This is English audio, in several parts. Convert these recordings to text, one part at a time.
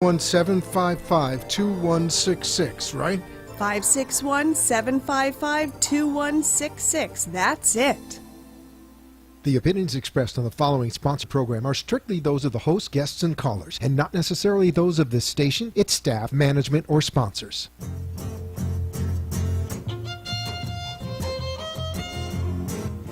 561-755-2166, right? 561-755-2166. That's it. The opinions expressed on the following sponsored program are strictly those of the host, guests, and callers, and not necessarily those of this station, its staff, management, or sponsors.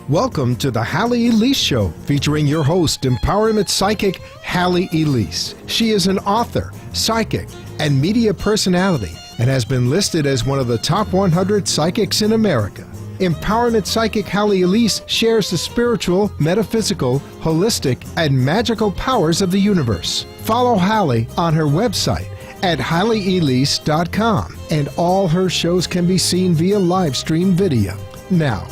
Welcome to the Halley Elise Show, featuring your host, empowerment psychic Halley Elise. She is an author, psychic, and media personality, and has been listed as one of the top 100 psychics in America. Empowerment psychic Halley Elise shares the spiritual, metaphysical, holistic, and magical powers of the universe. Follow Halley on her website at HalleyElise.com, and all her shows can be seen via live stream video. Now,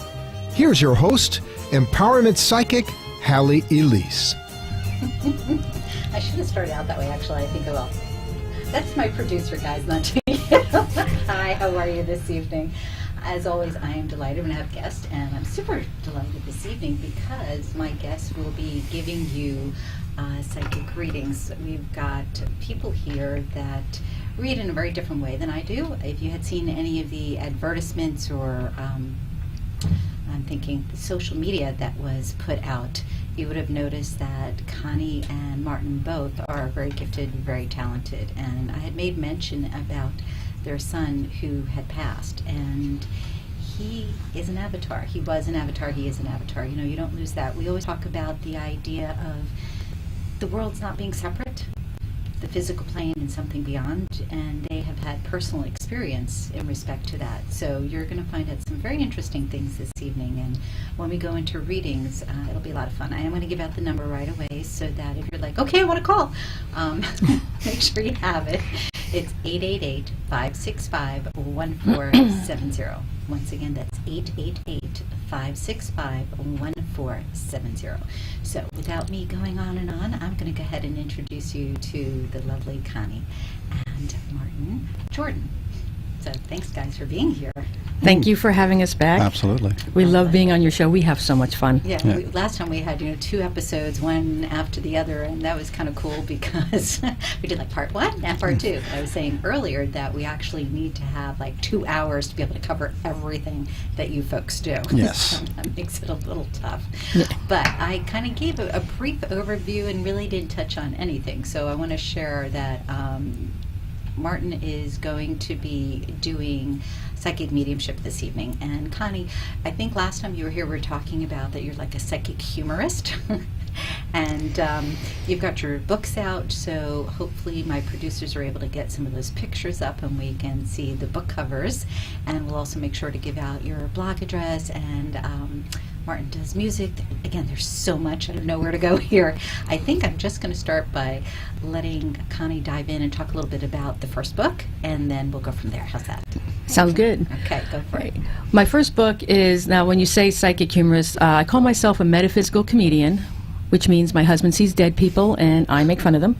here's your host, empowerment psychic Halley Elise. I should have started out that way, actually. I think I will. That's my producer, guys, not to you. Hi, how are you this evening? As always, I am delighted when I have guests, and I'm super delighted this evening because my guest will be giving you psychic readings. We've got people here that read in a very different way than I do. If you had seen any of the advertisements or I'm thinking the social media that was put out, you would have noticed that Connie and Martin both are very gifted, very talented, and I had made mention about their son who had passed, and he is an avatar. He was an avatar, he is an avatar. You know, you don't lose that. We always talk about the idea of the world's not being separate, the physical plane and something beyond, and they have had personal experience in respect to that. So you're going to find out some very interesting things this evening, and when we go into readings, it'll be a lot of fun. I am going to give out the number right away so that if you're like, okay, I want to call, make sure you have it. It's 888-565-1470. Once again, that's 888-565-1470. So without me going on and on, I'm going to go ahead and introduce you to the lovely Connie and Martin Jordan. So thanks, guys, for being here. Thank you for having us back. Absolutely. We love being on your show. We have so much fun. Yeah, last time we had 2 episodes, one after the other, and that was kind of cool because we did like part 1 and part 2. I was saying earlier that we actually need to have like 2 hours to be able to cover everything that you folks do. Yes. So that makes it a little tough. Yeah. But I kind of gave a brief overview and really didn't touch on anything. So I want to share that Martin is going to be doing psychic mediumship this evening. And Connie, I think last time you were here we were talking about that you're like a psychic humorist. And you've got your books out, so hopefully my producers are able to get some of those pictures up and we can see the book covers. And we'll also make sure to give out your blog address, and Martin does music. Again, there's so much. I don't know where to go here. I think I'm just going to start by letting Connie dive in and talk a little bit about the first book, and then we'll go from there. How's that? Sounds good. Okay, go for it. My first book is, now when you say psychic humorist, I call myself a metaphysical comedian, which means my husband sees dead people and I make fun of them.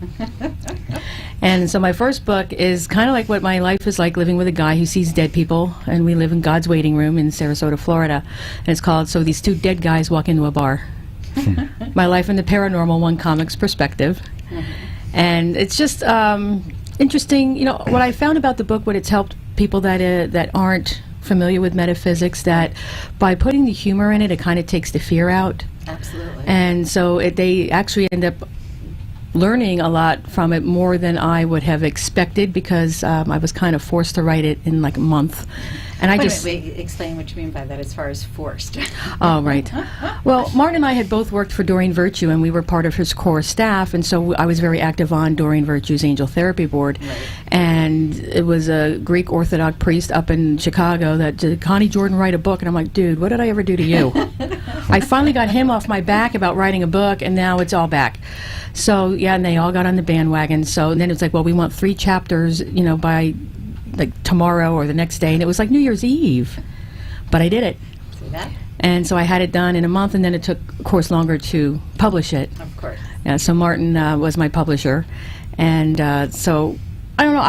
And so my first book is kind of like what my life is like, living with a guy who sees dead people, and we live in God's waiting room in Sarasota, Florida. And it's called So These Two Dead Guys Walk Into a Bar. My Life in the Paranormal, One Comic's Perspective. And it's just interesting. You know, what I found about the book, what it's helped people that aren't familiar with metaphysics, that by putting the humor in it, it kind of takes the fear out. Absolutely. And so they actually end up learning a lot from it, more than I would have expected, because I was kind of forced to write it in like a month. And Wait, explain what you mean by that as far as forced. Oh, right. Well, Martin and I had both worked for Doreen Virtue, and we were part of his core staff, and so I was very active on Doreen Virtue's Angel Therapy Board. Right. And it was a Greek Orthodox priest up in Chicago that did Connie Jordan write a book, and I'm like, dude, what did I ever do to you? I finally got him off my back about writing a book, and now it's all back. So, yeah, and they all got on the bandwagon. So and then it's like, well, we want 3 chapters, by like tomorrow or the next day, and it was like New Year's Eve, but I did it. See that? And so I had it done in a month, and then it took, of course, longer to publish it. Of course. Yeah, so Martin was my publisher, and so I don't know.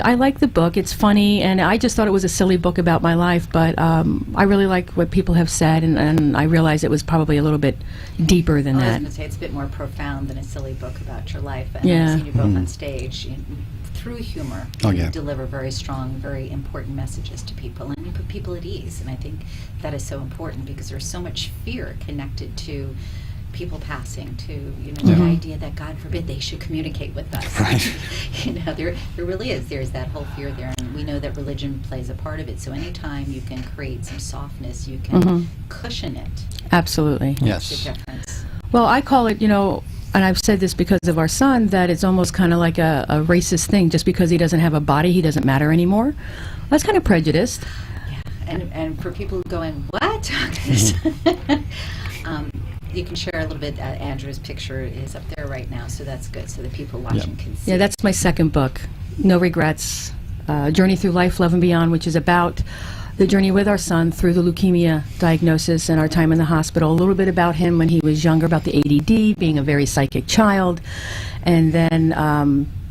I like the book. It's funny, and I just thought it was a silly book about my life. But I really like what people have said, and I realized it was probably a little bit deeper than I was that. going to say it's a bit more profound than a silly book about your life. And Yeah. I've seen you both on stage. Through humor, Oh, you yeah. deliver very strong, very important messages to people, and you put people at ease. And I think that is so important because there's so much fear connected to people passing, to the idea that God forbid they should communicate with us. Right. There really is. There's that whole fear there, and we know that religion plays a part of it. So anytime you can create some softness, you can cushion it. Absolutely. Makes a Yes. difference. Well, I call it, and I've said this because of our son, that it's almost kind of like a racist thing. Just because he doesn't have a body, he doesn't matter anymore. That's kind of prejudiced. Yeah, and for people going, what? You can share a little bit. Andrew's picture is up there right now, so that's good, so that people watching can see. Yeah, that's my second book, No Regrets, Journey Through Life, Love and Beyond, which is about the journey with our son through the leukemia diagnosis and our time in the hospital. A little bit about him when he was younger, about the ADD, being a very psychic child. And then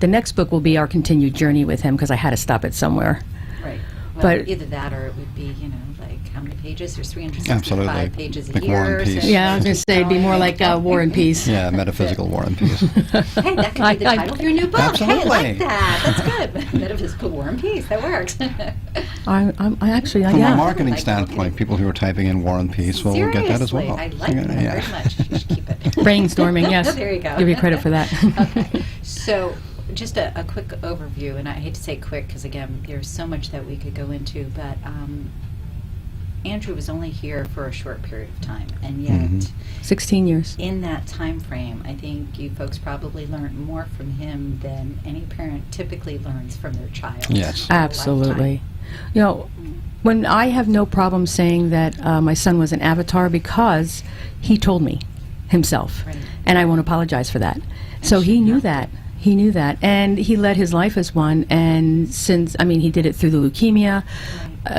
the next book will be our continued journey with him, because I had to stop it somewhere. Right. Well, But- either that or it would be, like, how many pages? There's 365 Absolutely. pages a Like year. War and Peace. Yeah, I was going to say it'd be more like War and Peace. Yeah, metaphysical War and Peace. Hey, that could be the title of your new book. Absolutely. Hey, I like that. That's good. Metaphysical War and Peace. That works. I actually, From yeah. a marketing Like, standpoint, okay. people who are typing in War and Peace will get that as Seriously, well. I like that very much. You should keep it. Brainstorming, yes. There you go. Give you credit for that. Okay. So, just a quick overview, and I hate to say quick because, again, there's so much that we could go into, but Andrew was only here for a short period of time, and yet 16 years. in that time frame, I think you folks probably learned more from him than any parent typically learns from their child. Yes. for a Absolutely. When I have no problem saying that my son was an avatar, because he told me himself, Right. and I won't apologize for that. So he knew that. He knew that, and he led his life as one. And since, he did it through the leukemia.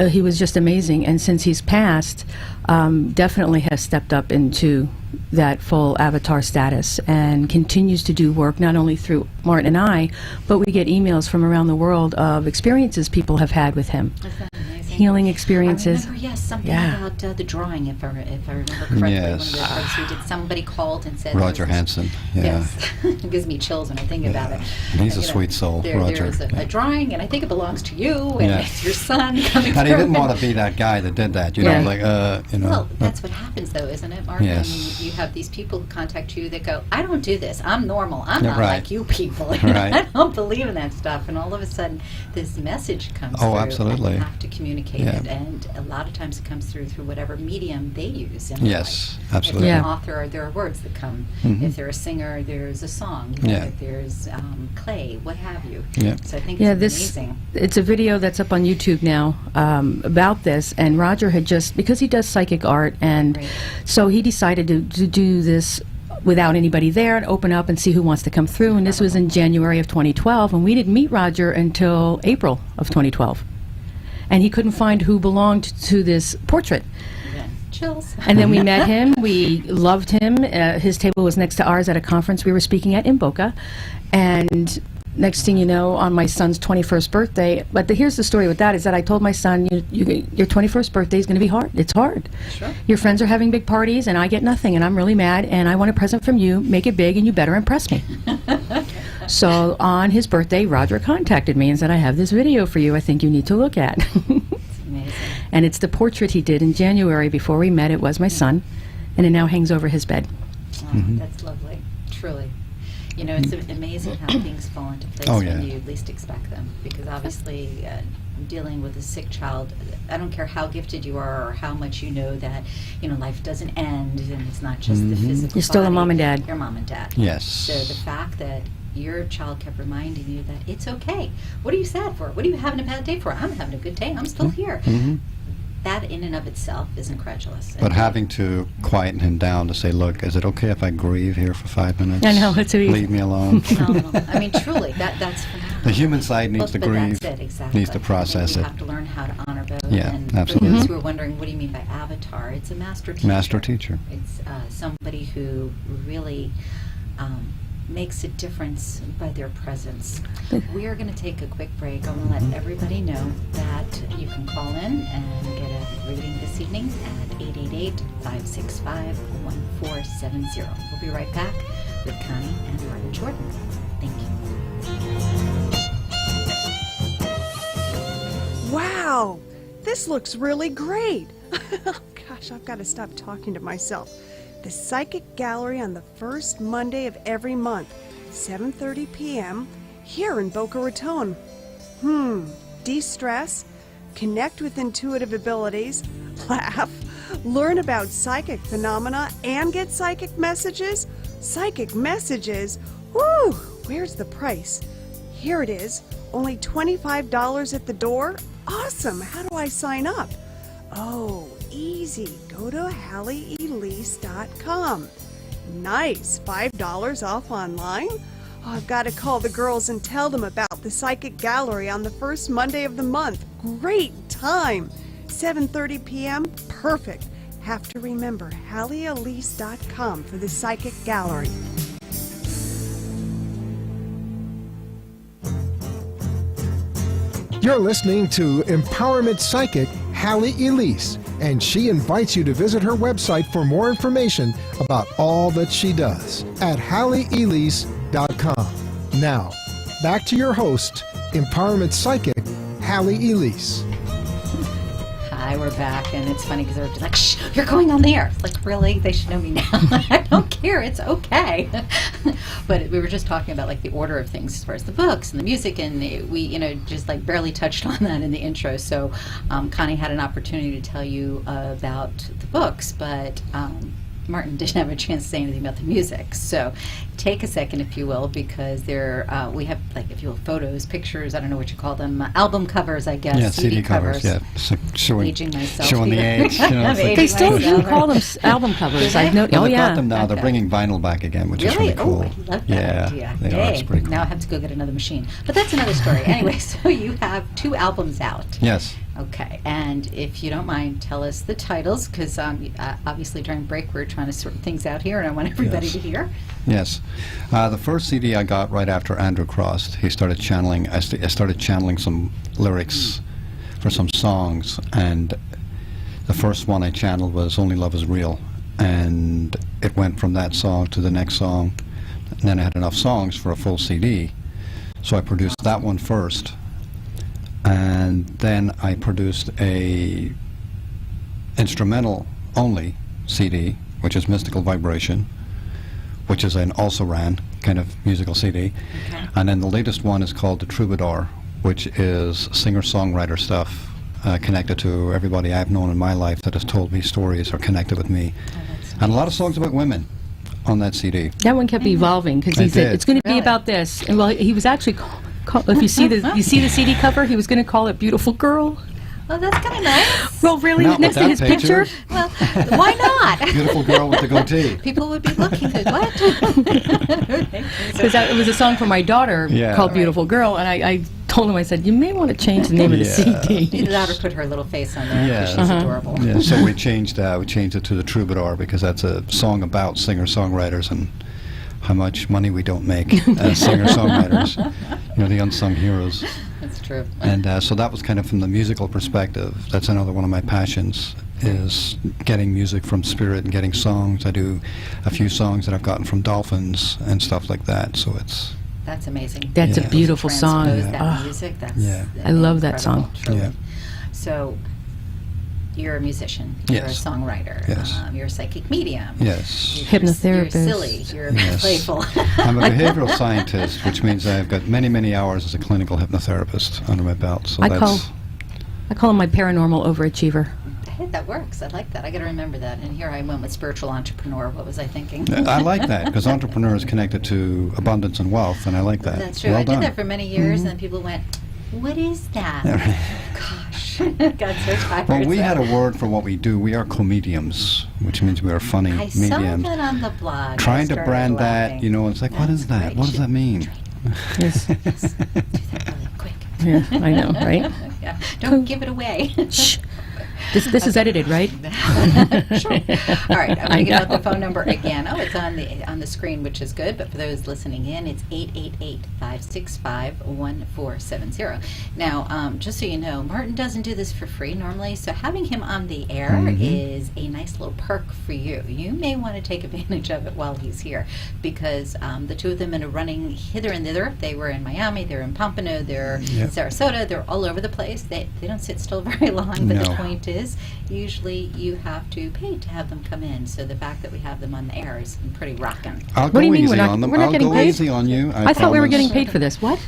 He was just amazing, and since he's passed, definitely has stepped up into that full avatar status and continues to do work not only through Martin and I, but we get emails from around the world of experiences people have had with him. Isn't that amazing? Healing experiences. I remember, yes, something Yeah. about the drawing, if I remember correctly. Yes. One of the folks we did, somebody called and said... Roger Hansen. Yeah. Yes. It gives me chills when I think about it. And he's a You know, sweet soul, Roger. There's a drawing, and I think it belongs to you, and Yeah. it's your son coming through. And he didn't want to be that guy that did that, Yeah. Well, that's what happens, though, isn't it, Mark? Yes. I mean, you have these people who contact you that go, I don't do this. I'm normal. I'm Yeah, not right. like you people. Right. I don't believe in that stuff. And all of a sudden, this message comes Oh, through. absolutely. And you have to communicate Yeah. it. And a lot of times it comes through whatever medium they use. In Yes, life. absolutely. If Yeah. you're an author, there are words that come. Mhm. If they're a singer, there's a song. Yeah. If there's clay, what have you. Yeah. So I think Yeah, it's this amazing. it's a video that's up on YouTube now about this, and Roger had just, because he does psychic art, and Right. so he decided to do this without anybody there and open up and see who wants to come through. And this was in January of 2012, and we didn't meet Roger until April of 2012, and he couldn't find who belonged to this portrait. Again, chills. And then we met him. We loved him. His table was next to ours at a conference we were speaking at in Boca. And next thing you know, on my son's 21st birthday, but here's the story with that, is that I told my son, your 21st birthday is going to be hard. It's hard. Sure. Your friends are having big parties, and I get nothing, and I'm really mad, and I want a present from you. Make it big, and you better impress me. So on his birthday, Roger contacted me and said, I have this video for you I think you need to look at. It's amazing. And it's the portrait he did in January before we met. It was my son, and it now hangs over his bed. Oh, Mm-hmm. that's lovely, truly. You know, it's amazing how things fall into place Oh, yeah. when you least expect them. Because obviously, dealing with a sick child, I don't care how gifted you are or how much you know that, life doesn't end and it's not just the physical You're still a body. mom and dad. You're mom and dad. Yes. So the fact that your child kept reminding you that it's okay. What are you sad for? What are you having a bad day for? I'm having a good day. I'm still here. Mhm. That in and of itself is incredulous. But having to quieten him down to say, look, is it okay if I grieve here for 5 minutes? I know, it's so easy. Leave me alone. Phenomenal. I mean, truly, that's phenomenal. The human side needs to But grieve, that's it, exactly. needs to process And it. you have to learn how to honor both. Yeah, and absolutely. For those who are wondering, what do you mean by avatar? It's a master teacher. Master teacher. It's somebody who really makes a difference by their presence. We are going to take a quick break. I want to let everybody know that you can call in and get a reading this evening at 888-565-1470. We'll be right back with Connie and Martin Jordan. Thank you. Wow, this looks really great. Gosh, I've got to stop talking to myself. The Psychic Gallery on the first Monday of every month, 7:30 p.m., here in Boca Raton. De-stress, connect with intuitive abilities, laugh, learn about psychic phenomena, and get psychic messages? Psychic messages? Woo! Where's the price? Here it is. Only $25 at the door? Awesome! How do I sign up? Oh, easy. Go to HalleyElise.com. Nice. $5 off online? Oh, I've got to call the girls and tell them about the Psychic Gallery on the first Monday of the month. Great time. 7:30 p.m. Perfect. Have to remember HalleyElise.com for the Psychic Gallery. You're listening to Empowerment Psychic Halley Elise, and she invites you to visit her website for more information about all that she does at HalleyElise.com. Now, back to your host, Empowerment Psychic Halley Elise. Hi, we're back, and it's funny because they're just like, shh, you're going on the air. It's like, really? They should know me now. I don't care. It's okay. But we were just talking about, like, the order of things as far as the books and the music, and we, just, like, barely touched on that in the intro. So Connie had an opportunity to tell you about the books, but Martin didn't have a chance to say anything about the music. So take a second, if you will, because we have, like, if you will, photos, pictures, I don't know what you call them, album covers, I guess. Yeah, CD covers, yeah. So Aging myself. showing the age. They still do call them album covers. I've Well, oh they've yeah. got them now. They're bringing vinyl back again, which is really cool. Oh, I love that idea. They are. It's pretty cool. Now I have to go get another machine. But that's another story. Anyway, so you have 2 albums out. Yes. Okay, and if you don't mind, tell us the titles, because obviously during break we're trying to sort things out here, and I want everybody to hear. Yes. The first CD I got right after Andrew crossed. He started channeling. I started channeling some lyrics for some songs, and the first one I channeled was "Only Love Is Real," and it went from that song to the next song, and then I had enough songs for a full CD, so I produced that one first. And then I produced a instrumental only CD, which is Mystical Vibration, which is an also ran kind of musical CD. Okay. And then the latest one is called The Troubadour, which is singer-songwriter stuff connected to everybody I've known in my life that has told me stories or connected with me. And a lot of songs about women on that CD. That one kept evolving because he It said did. it's going to be Really? about this. And well, he was actually if you see the CD cover, he was going to call it "Beautiful Girl." Well, that's kind of nice. Well, really, Not next with to that his picture. picture. Well, why not? Beautiful girl with the goatee. People would be looking at what? Because it was a song for my daughter Yeah. called "Beautiful Girl," and I told him, I said, you may want to change the name of the CD. Either that or put her little face on there. Yeah. Because she's adorable. Yeah, so we changed it to The Troubadour because that's a song about singer-songwriters and how much money we don't make as singer-songwriters. The unsung heroes. That's true. And so that was kind of from the musical perspective. That's another one of my passions, is getting music from spirit and getting songs. I do a few songs that I've gotten from dolphins and stuff like that. So That's amazing. That's Yeah. a beautiful song. Transpose that Oh, music. That's I love that incredible, song. truly. Yeah. So, you're a musician. You're Yes. a songwriter. Yes. You're a psychic medium. yes. Hypnotherapist. You're silly. You're Yes. playful. I'm a behavioral scientist, which means I've got many, many hours as a clinical hypnotherapist under my belt. So I that's call him my paranormal overachiever. Hey, that works. I like that. I got to remember that. And here I went with spiritual entrepreneur. What was I thinking? I like that because entrepreneur is connected to abundance and wealth, and I like that. That's true. Well I done. did that for many years, and then people went, "What is that?" Gosh, got so tired. Well, we so- had a word for what we do. We are comediums, which means we are funny I saw mediums. that on the blog. I Trying to started brand laughing. that, it's like, what That's is that? great. What does that mean? Yes. Do that really quick. Yeah, I know, right? Yeah. Don't give it away. Shh. This is edited, right? Sure. All right, I'm going to give out know. the phone number again. Oh, it's on the screen, which is good. But for those listening in, it's 888-565-1470. Now, just so you know, Martin doesn't do this for free normally, so having him on the air is a nice little perk for you. You may want to take advantage of it while he's here, because the two of them are running hither and thither. They were in Miami, they're in Pompano, they're in Sarasota, they're all over the place. They don't sit still very long, but the point is, usually you have to pay to have them come in. So the fact that we have them on the air is pretty rocking. I'll What go do you mean easy we're not- on them. we're not I'll getting go paid? easy on you. I thought we were promise. getting paid for this. What?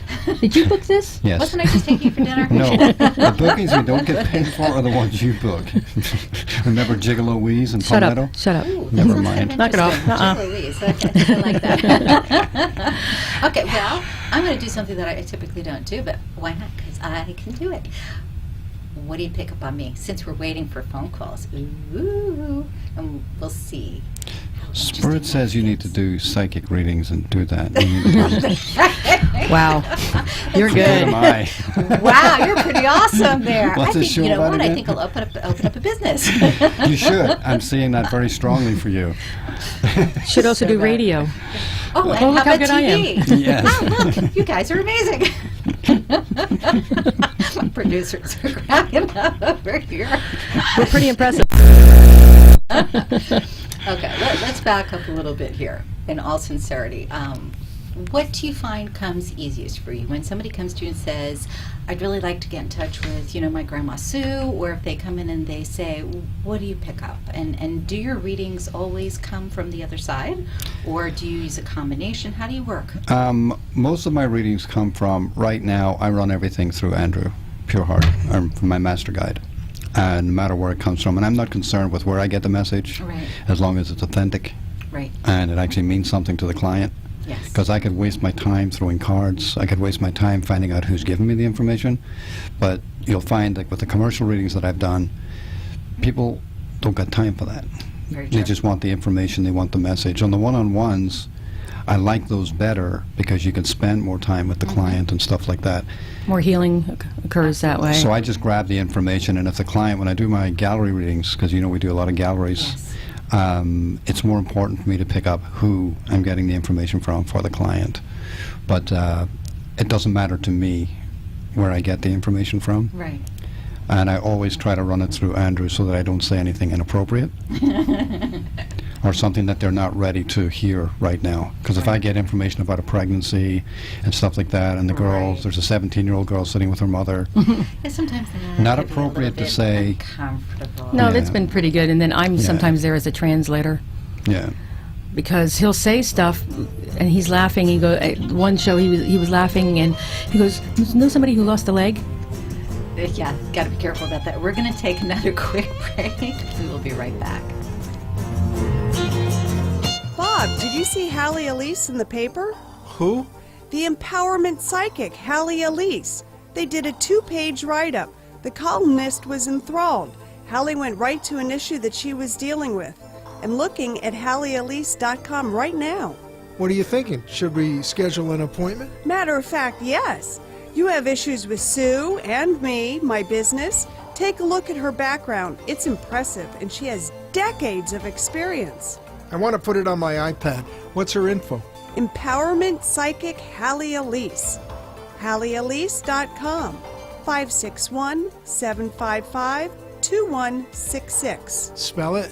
Did you book this? Yes. Wasn't I just taking you for dinner? No, the bookings we don't get paid for are the ones you book. Remember Gigolo Weeze and Shut Palmetto? up. Shut up. Ooh, Never that sounds mind. kind of Knock it off. interesting. Louise. Okay, I like that. Okay, well, I'm going to do something that I typically don't do, but why not? Because I can do it. What do you pick up on me? Since we're waiting for phone calls. Ooh, and we'll see. Spirit says you need to do psychic readings and do that. Wow. You're Good am good. I. Wow, you're pretty awesome there. What's I this think, show you know about what? I again? think I'll open up a business. You should. I'm seeing that very strongly for you. Should also do radio. Oh, and Oh, how look how about good I am. TV? Yes. Oh, look, you guys are amazing. My producers are cracking up over here. We're pretty impressive. Okay, let's back up a little bit here. In all sincerity, what do you find comes easiest for you when somebody comes to you and says, "I'd really like to get in touch with, my Grandma Sue," or if they come in and they say, "What do you pick up?" And do your readings always come from the other side, or do you use a combination? How do you work? Most of my readings come from, right now, I run everything through Andrew Pureheart, from my master guide. No matter where it comes from. And I'm not concerned with where I get the message, Right. as long as it's authentic Right. and it actually means something to the client. Yes. Because I could waste my time throwing cards. I could waste my time finding out who's giving me the information. But you'll find that with the commercial readings that I've done, people don't got time for that. Very They true. just want the information. They want the message. On the one-on-ones, I like those better because you can spend more time with the client and stuff like that. More healing occurs that way. So I just grab the information, and if the client, when I do my gallery readings, because we do a lot of galleries, Yes. it's more important for me to pick up who I'm getting the information from for the client. But it doesn't matter to me where I get the information from. Right. And I always try to run it through Andrew so that I don't say anything inappropriate or something that they're not ready to hear right now. Because if I get information about a pregnancy and stuff like that, and the girls, Right. there's a 17-year-old girl sitting with her mother, Yeah, sometimes that Not can be a appropriate to little bit say- uncomfortable. No, Yeah. that's been pretty good. And then I'm Yeah. sometimes there as a translator. yeah. Because he'll say stuff and he's laughing. One show he was laughing and he goes, "Know somebody who lost a leg?" Yeah, got to be careful about that. We're going to take another quick break. We will be right back. Bob, did you see Halley Elise in the paper? Who? The empowerment psychic, Halley Elise. They did a 2-page write-up. The columnist was enthralled. Halley went right to an issue that she was dealing with. I'm looking at HalleyElise.com right now. What are you thinking? Should we schedule an appointment? Matter of fact, yes. You have issues with Sue and me, my business. Take a look at her background. It's impressive, and she has decades of experience. I want to put it on my iPad. What's her info? Empowerment Psychic Halley Elise. HalleyElise.com. 561-755-2166. Spell it.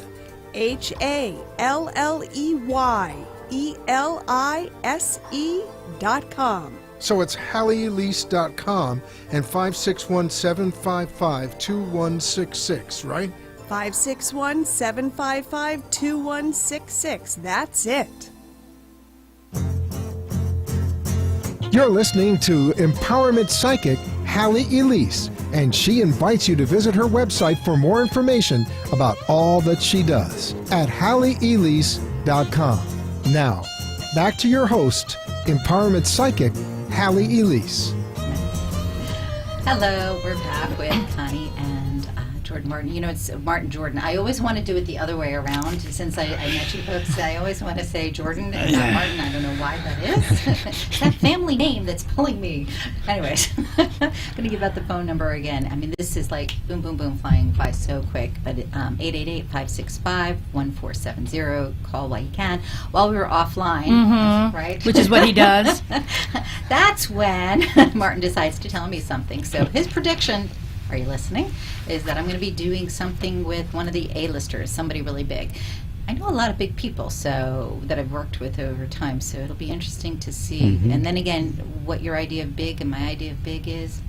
HalleyElise.com. So it's HalleyElise.com and 561-755-2166, right? 561-755-2166. That's it. You're listening to Empowerment Psychic Halley Elise, and she invites you to visit her website for more information about all that she does at HalleyElise.com. Now, back to your host, Empowerment Psychic Halley Elise. Hello, we're back with Connie and Jordan Martin. You know, it's Martin Jordan. I always want to do it the other way around. Since I met you folks, I always want to say Jordan and not Martin. I don't know why that is. It's that family name that's pulling me. Anyways, I'm going to give out the phone number again. I mean, this is like boom, boom, boom, flying by so quick. But 888-565-1470. Call while you can. While we were offline, right? Which is what he does. That's when Martin decides to tell me something. So his prediction, are you listening, is that I'm going to be doing something with one of the A-listers, somebody really big. I know a lot of big people that I've worked with over time, so it'll be interesting to see. And then again, what your idea of big and my idea of big is,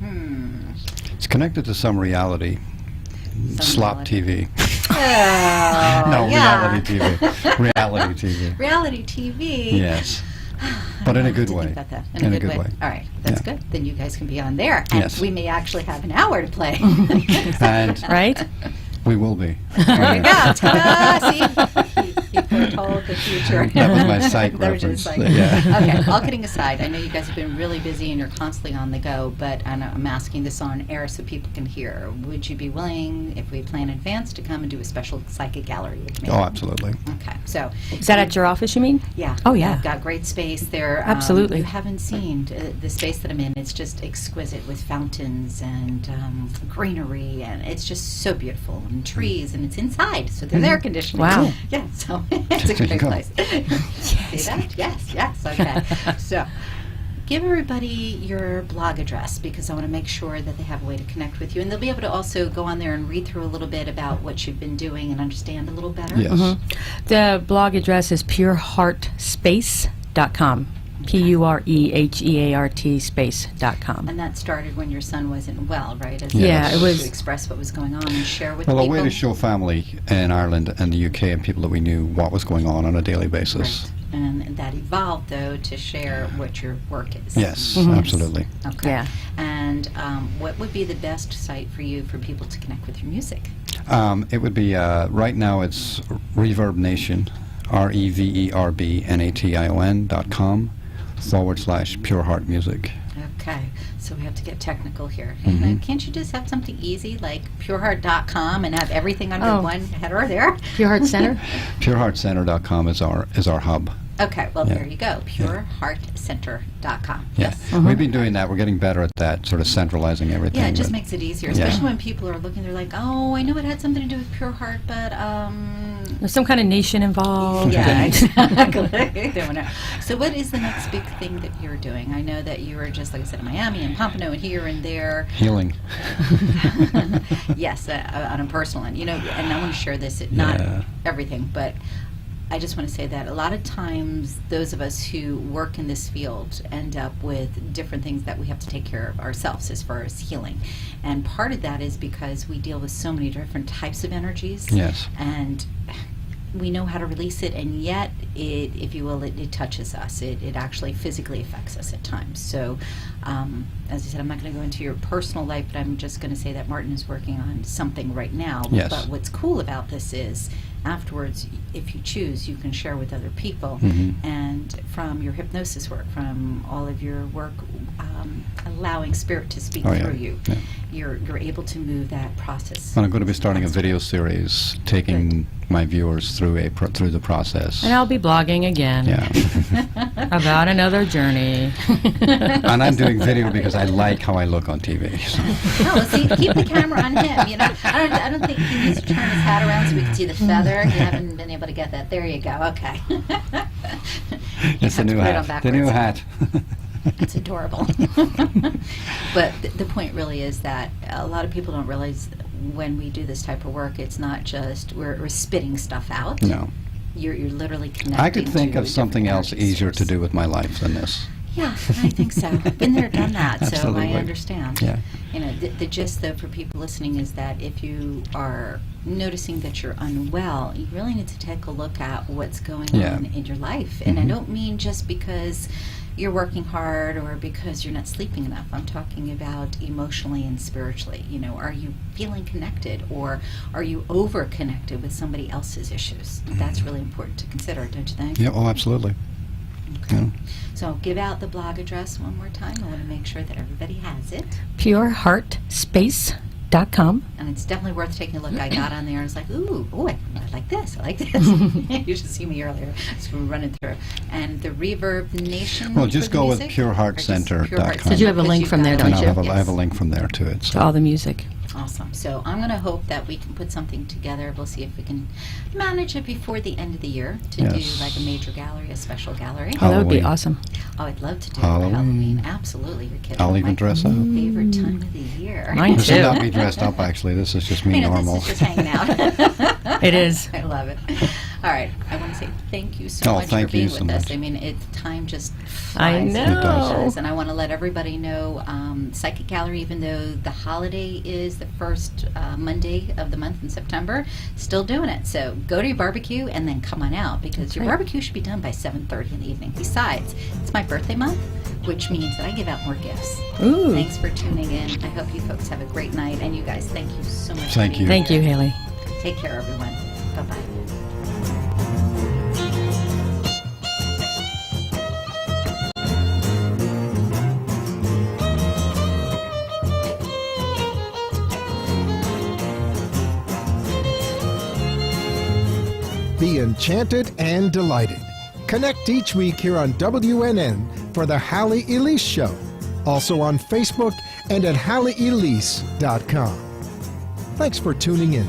It's connected to some reality. Slop TV. Oh, No, yeah. reality TV. Reality TV. Reality TV. Yes. But in a good way. Think about that. In a good way. All right, that's good. Then you guys can be on there, and Yes. we may actually have an hour to play. And Right? we will be. There you go. Ta-da! See, he foretold the future. That was my psych That was your reference. psych. Yeah. Okay, all kidding aside, I know you guys have been really busy and you're constantly on the go, but I'm asking this on air so people can hear. Would you be willing, if we plan in advance, to come and do a special psychic gallery with me? Oh, absolutely. Okay, so Is that at your office, you mean? yeah. Oh, yeah. I've got great space there. Absolutely. You haven't seen the space that I'm in. It's just exquisite with fountains and greenery, and it's just so beautiful, and trees, and it's inside, so there's air conditioning. Wow. Yeah, so it's a There you great go. place. See that? Yes, okay. So give everybody your blog address, because I want to make sure that they have a way to connect with you, and they'll be able to also go on there and read through a little bit about what you've been doing and understand a little better. Yes. The blog address is pureheartspace.com. PUREHEART space.com. And that started when your son wasn't well, right? As Yeah, it was- to express what was going on and share with Well, a people. way to show family in Ireland and the UK and people that we knew what was going on a daily basis. Right. And that evolved, though, to share what your work is. Yes, absolutely. Okay. Yeah. And what would be the best site for you for people to connect with your music? It would be, right now it's Reverb Nation, REVERBNATION.com/Pure Heart Music. Okay. So we have to get technical here. Mm-hmm. And can't you just have something easy like pureheart.com and have everything under Oh. one header there? Pure Heart Center? PureHeartCenter.com is our hub. Okay. Well, Yeah. there you go. Pureheartcenter.com. Yeah. Yes. We've been doing that. We're getting better at that, sort of centralizing everything. Yeah, it just but- makes it easier, Yeah. especially when people are looking. They're like, "Oh, I know it had something to do with Pure Heart, but There's some kind of nation involved. yeah, exactly." They don't know. So, what is the next big thing that you're doing? I know that you were just, like I said, in Miami and Pompano and here and there. Healing. Yes, on a personal end, and I want to share this. Not Yeah. everything, but I just want to say that a lot of times those of us who work in this field end up with different things that we have to take care of ourselves as far as healing. And part of that is because we deal with so many different types of energies. Yes. And we know how to release it, and yet it, if you will, it touches us. It actually physically affects us at times. So, as I said, I'm not going to go into your personal life, but I'm just going to say that Martin is working on something right now. Yes. But what's cool about this is afterwards, if you choose, you can share with other people. Mhm. And from your hypnosis work, from all of your work, allowing spirit to speak Oh, yeah. through you, Yeah. you're able to move that process. And I'm going to be starting a video series taking my viewers through the process. And I'll be blogging again Yeah. about another journey. And I'm doing video because I like how I look on TV. so. No, see, keep the camera on him. I don't think he needs to turn his hat around so we can see the feather. You haven't been able to get that. There you go. Okay. It's the new hat. The new hat. It's adorable. But the point really is that a lot of people don't realize when we do this type of work, it's not just we're spitting stuff out. No. You're literally connecting. I could think to of a something different else energy easier to source. do with my life than this. Yeah, I think so. I've been there, done that, so Absolutely. I understand. Yeah. The gist, though, for people listening is that if you are noticing that you're unwell, you really need to take a look at what's going Yeah. on in your life. And I Mhm. don't mean just because you're working hard or because you're not sleeping enough. I'm talking about emotionally and spiritually. Are you feeling connected, or are you over-connected with somebody else's issues? That's really important to consider, don't you think? Yeah. Oh, absolutely. Yeah. So give out the blog address one more time. I want to make sure that everybody has it. PureHeartspace.com. HalleyElise.com. And it's definitely worth taking a look. I got on there and was like, I like this. I like this. You should see me earlier. Just running through. And the Reverb Nation. Well, just for the go with music? Or just pureheartcenter.com. So you have a link from there, don't And you? I have a link from there to it. To all the music. Awesome. So I'm going to hope that we can put something together. We'll see if we can manage it before the end of the year to Yes. do like a major gallery, a special gallery. Oh, that would be Halloween. awesome. Oh, I'd love to do Halloween. Halloween. Absolutely. You're kidding. I'll even My dress up. favorite time of the year. Mine This too. will not be dressed up, actually. This is just me I know, normal. this is just hanging out. It is. I love it. All right. I want to say thank you so Oh, much for thank you being so with us. much. I mean, time just I flies. know. It does. And I want to let everybody know, Psychic Gallery, even though the holiday is the first Monday of the month in September, still doing it. So go to your barbecue and then come on out, because That's your right. barbecue should be done by 7:30 in the evening. Besides, it's my birthday month, which means that I give out more gifts. Ooh. Thanks for tuning in. I hope you folks have a great night. And you guys, thank you so much. Thank for being you. Thank you, here. Haley. Take care, everyone. Bye-bye. Be enchanted and delighted. Connect each week here on WNN for the Halley Elise Show. Also on Facebook and at HalleyElise.com. Thanks for tuning in.